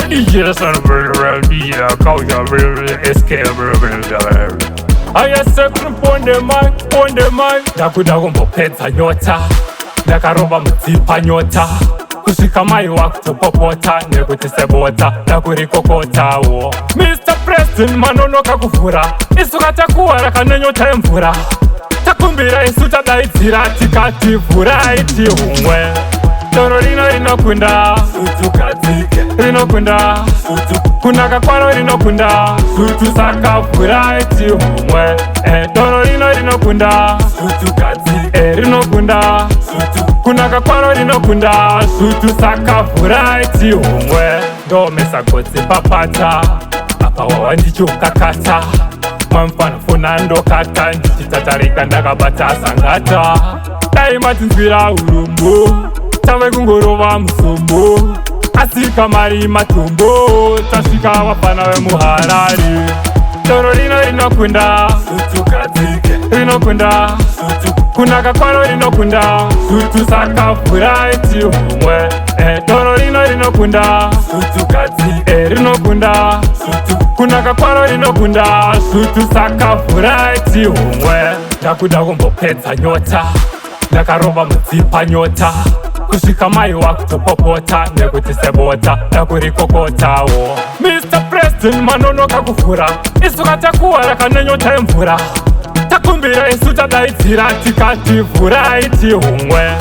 DJ son DJ culture escape. Aya second on the mic. Dakuda gombo peta nyota. Dakaromba mtipa nyota. Kushika mai wakutopopota nekutisebota nakurikokota wo Mr. Preston manonoka kufura isu katakuwa rakananyota emvura takumbira isu tadaidzira tikati vura iti humwe doro rino rinokunda sutu kadzike rinokunda sutu kunaka kwaro rinokunda sutu saka vura iti humwe doro rino rinokunda sutu kadzike rinokunda sutu kunaka kwaro rinokunda sutu saka vura iti humwe ndomesa gotsi papata apa wawa ndichiukakata mamfana funa ndokata ndichitatarika ndakabata sangata dai matinzwira urumbo tave kungorova musombo asika mari matombo tasvika vafana vemuharari doro rino rinokunda sutu kadzike rinokunda sutu kunaka kwaro rinokunda sutu saka vura iti humwe doro rino rinokunda sutu kadzike rinokunda sutu kunaka kwaro rinokunda sutu saka vura iti humwe ndakuda kumbopedza nyota ndakaromba mudzipa nyota kusvika mai wakutopopota nekutisebota nakurikokotawo Mr. Preston manonoka kufura isu katakuwa rakananyota emvura takumbira isu tadaidzira tikati vura iti humwe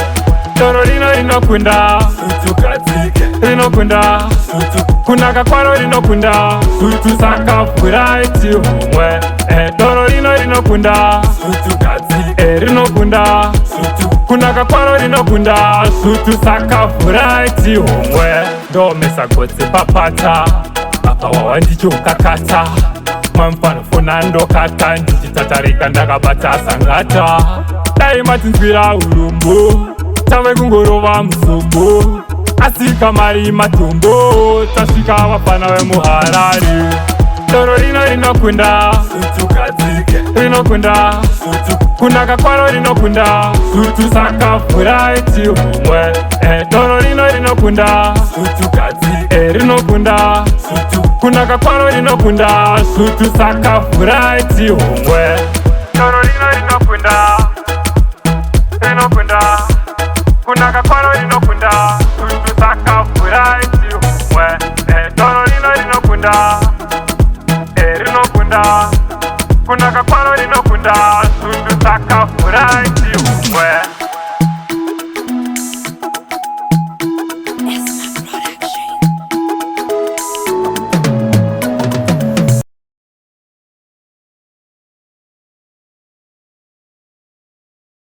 doro rino rinokunda sutu kadzike rinokunda sutu kunaka kwaro rinokunda sutu saka vura iti humwe doro rino rinokunda sutu kadzike rinokunda sutu kunaka kwaro rinokunda sutu saka vura iti humwe ndomesa gotsi papata apa wawa ndichiukakata mamfana funa ndokata ndichitatarika ndakabata sangata dai matinzwira urumbo tave kungorova musombo asika mari matombo tasvika vafana vemuharari doro rino rinokunda sutu kadzike rinokunda sutu kunaka kwaro rinokunda sutu saka vura iti humwe doro rino rinokunda sutu kadzike rinokunda sutu kunaka kwaro rinokunda sutu saka vura iti humwe doro rino rinokunda